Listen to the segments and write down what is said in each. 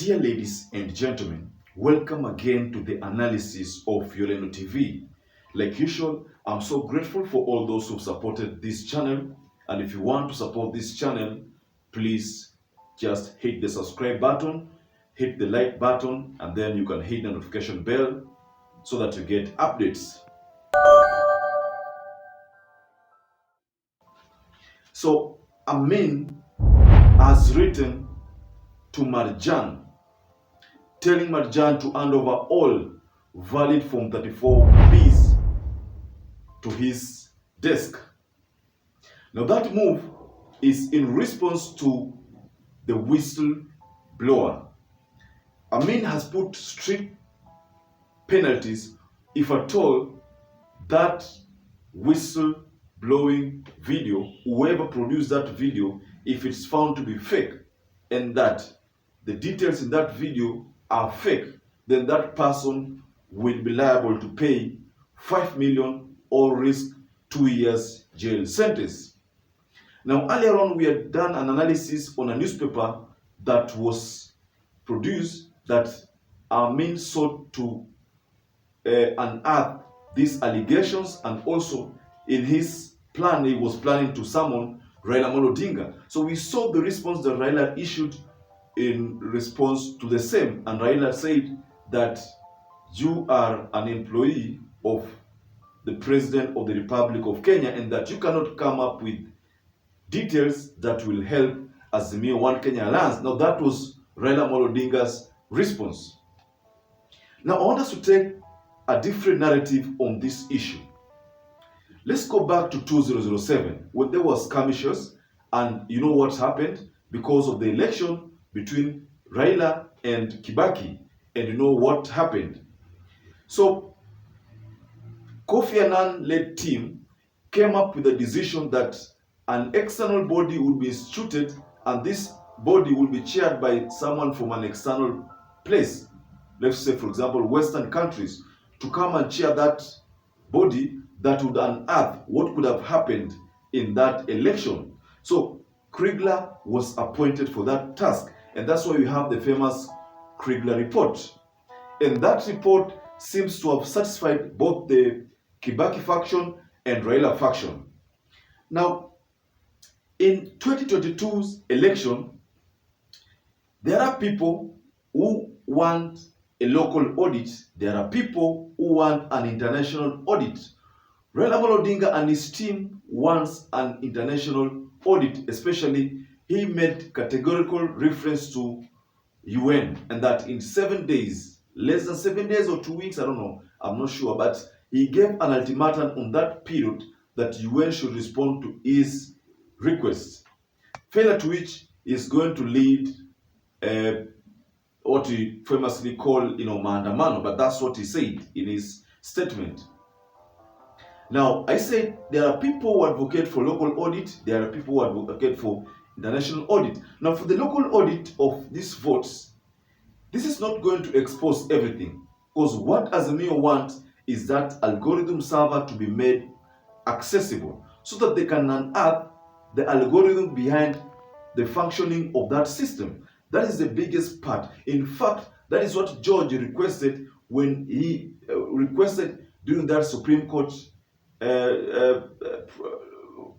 Dear ladies and gentlemen, welcome again to the analysis of Yoleno TV. Like usual, I'm so grateful for all those who've supported this channel. And if you want to support this channel, please just hit the subscribe button, hit the like button, and then you can hit the notification bell so that you get updates. So, Amin has written to Marjan, telling Marjan to hand over all valid Form 34Bs to his desk. Now that move is in response to the whistleblower. Amin has put strict penalties if at all that whistleblowing video, whoever produced that video, if it's found to be fake and that the details in that video are fake, then that person will be liable to pay 5 million or risk 2 years jail sentence. Now, earlier on, we had done an analysis on a newspaper that was produced that Amin sought to unearth these allegations, and also in his plan, he was planning to summon RAILA Odinga. So we saw the response that RAILA issued in response to the same, and RAILA said that you are an employee of the President of the Republic of Kenya and that you cannot come up with details that will help Azimio One Kenya Alliance. Now that was RAILA Odinga's response. Now I want us to take a different narrative on this issue. Let's go back to 2007 when there was skirmishes, and you know what happened because of the election between RAILA and Kibaki, and you know what happened. So Kofi Annan-led team came up with a decision that an external body would be instituted, and this body will be chaired by someone from an external place. Let's say, for example, Western countries, to come and chair that body that would unearth what could have happened in that election. So Kriegler was appointed for that task, and that's why we have the famous Kriegler report. And that report seems to have satisfied both the Kibaki faction and RAILA faction. Now, in 2022's election, there are people who want a local audit. There are people who want an international audit. RAILA Odinga and his team wants an international audit, especially he made categorical reference to UN, and that in 7 days, less than 7 days or 2 weeks, I don't know, I'm not sure, but he gave an ultimatum on that period that UN should respond to his request. Failure to which is going to lead what he famously called, maandamano, but that's what he said in his statement. Now, I said there are people who advocate for local audit, there are people who advocate for international audit. Now, for the local audit of these votes, this is not going to expose everything, because what Azimio wants is that algorithm server to be made accessible so that they can unearth the algorithm behind the functioning of that system. That is the biggest part. In fact, that is what George requested when he requested during that Supreme Court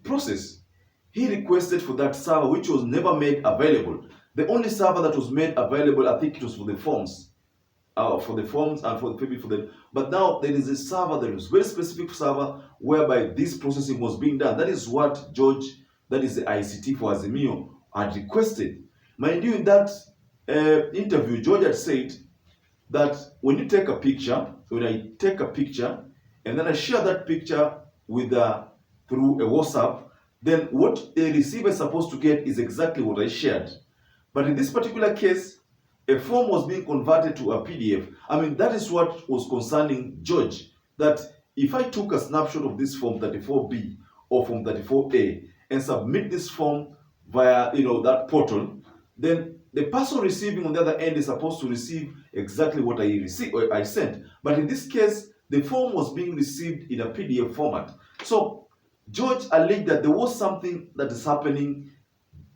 process. He requested for that server, which was never made available. The only server that was made available, I think it was for the forms, and for the. But now there is a server, there is a very specific server whereby this processing was being done. That is what George, that is the ICT for Azimio, had requested. Mind you, in that interview, George had said that when you take a picture, when I take a picture and then I share that picture with through a WhatsApp, then what the receiver is supposed to get is exactly what I shared. But in this particular case, a form was being converted to a PDF. I mean, that is what was concerning George, that if I took a snapshot of this Form 34B or Form 34A and submit this form via that portal, then the person receiving on the other end is supposed to receive exactly what I sent. But in this case, the form was being received in a PDF format. So George alleged that there was something that is happening.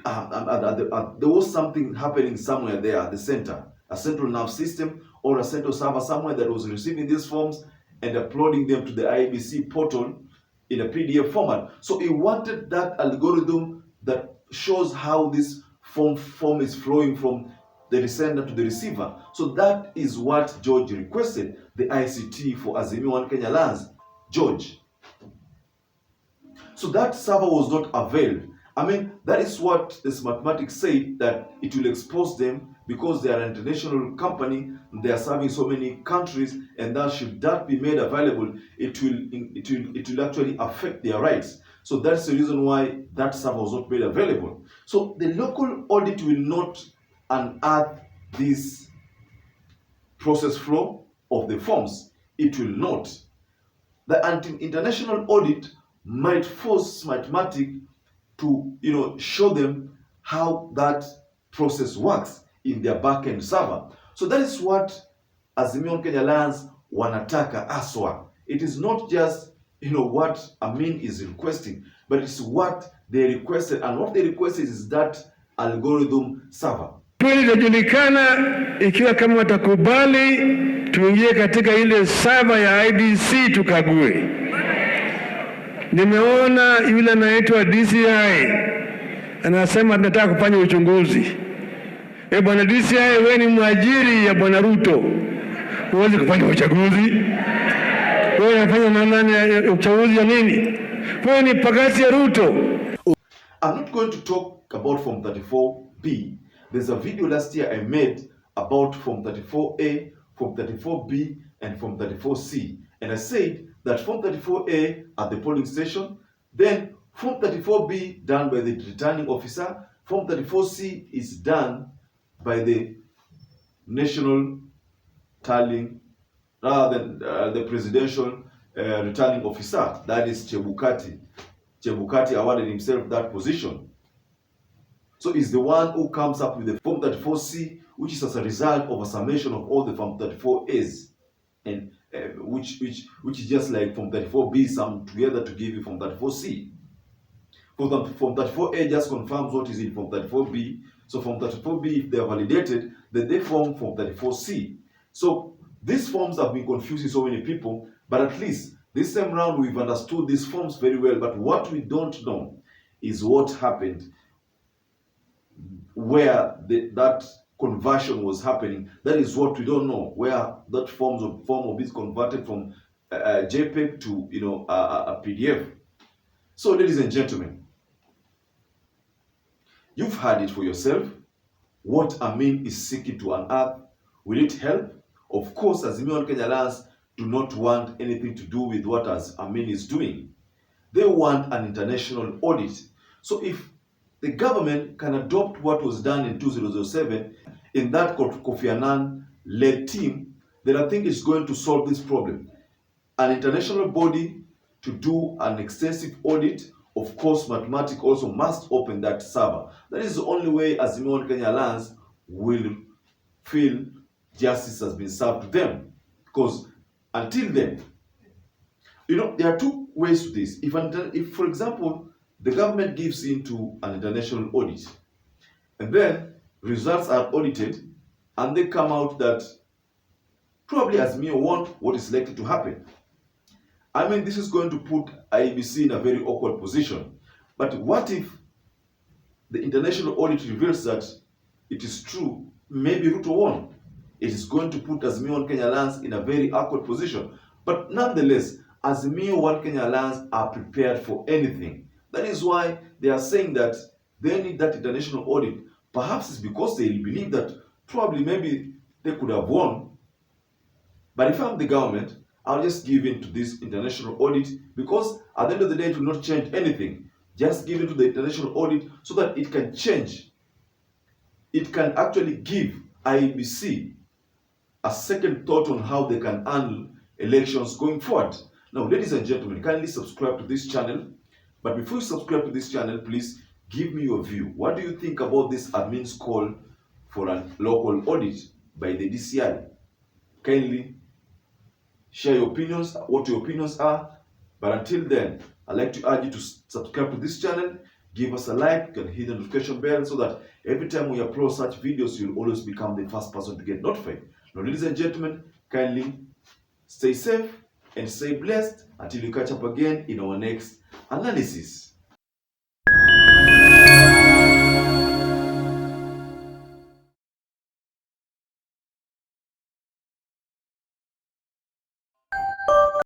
There was something happening somewhere there at the center, a central nerve system or a central server somewhere that was receiving these forms and uploading them to the IEBC portal in a PDF format. So he wanted that algorithm that shows how this form is flowing from the sender to the receiver. So that is what George requested, the ICT for Azimio One Kenya lands. George. So that server was not availed. I mean, that is what this mathematics said, that it will expose them because they are an international company, they are serving so many countries, and that should that be made available, it will actually affect their rights. So that's the reason why that server was not made available. So the local audit will not unearth this process flow of the forms. It will not. The international audit might force mathematics to show them how that process works in their backend server. So that is what Azimio Kenya Alliance wanataka aswa. It is not just what Amin is requesting, but it's what they requested, and what they requested is that algorithm server. Kweli itajulikana ikiwa kama watakubali tuingie katika ile server ya IDC tukague. Nimeona yule anaitwa DCI anasema tunataka kufanya uchunguzi. Bwana DCI, wewe ni mwajiri ya Bwana Ruto, huwezi kufanya uchaguzi. Wewe unafanya nani uchaguzi ya nini? Wewe ni pagasi ya Ruto. I'm not going to talk about Form 34B. There's a video last year I made about Form 34A, Form 34B, and Form 34C. And I said that Form 34A at the polling station, then Form 34B done by the returning officer, Form 34C is done by the national tallying, rather than the presidential returning officer, that is Chebukati. Chebukati awarded himself that position. So he's the one who comes up with the Form 34C, which is as a result of a summation of all the Form 34As, and which is just like Form 34B summed together to give you Form 34C. Form 34A just confirms what is in Form 34B. So Form 34B, if they are validated, then they form Form 34C. So these forms have been confusing so many people, but at least this time round we've understood these forms very well. But what we don't know is what happened, where that conversion was happening. That is what we don't know, where that form of is converted from JPEG to a PDF. So ladies and gentlemen, you've heard it for yourself. What Amin is seeking to unearth, will it help? Of course, Azimio Kenya Alliance do not want anything to do with what Amin is doing. They want an international audit. So if the government can adopt what was done in 2007 in that Kofi Annan-led team, then I think it's going to solve this problem. An international body to do an extensive audit. Of course, mathematics also must open that server. That is the only way Azimio Kenya Alliance will feel justice has been served to them. Because until then, there are two ways to this. If for example, the government gives into an international audit, and then results are audited, and they come out that probably Azimio want what is likely to happen. I mean, this is going to put IEBC in a very awkward position. But what if the international audit reveals that it is true, maybe Ruto won? It is going to put Azimio Kenya Alliance in a very awkward position. But nonetheless, Azimio Kenya Alliance are prepared for anything. That is why they are saying that they need that international audit. Perhaps it's because they believe that probably maybe they could have won. But if I'm the government, I'll just give in to this international audit, because at the end of the day, it will not change anything. Just give in to the international audit so that it can change. It can actually give IEBC a second thought on how they can handle elections going forward. Now, ladies and gentlemen, kindly subscribe to this channel. But before you subscribe to this channel, please give me your view. What do you think about this admin's call for a local audit by the DCI? Kindly share your opinions, what your opinions are. But until then, I'd like to urge you to subscribe to this channel, give us a like, you can hit the notification bell so that every time we upload such videos, you'll always become the first person to get notified. Now, ladies and gentlemen, kindly stay safe and stay blessed until we catch up again in our next analysis.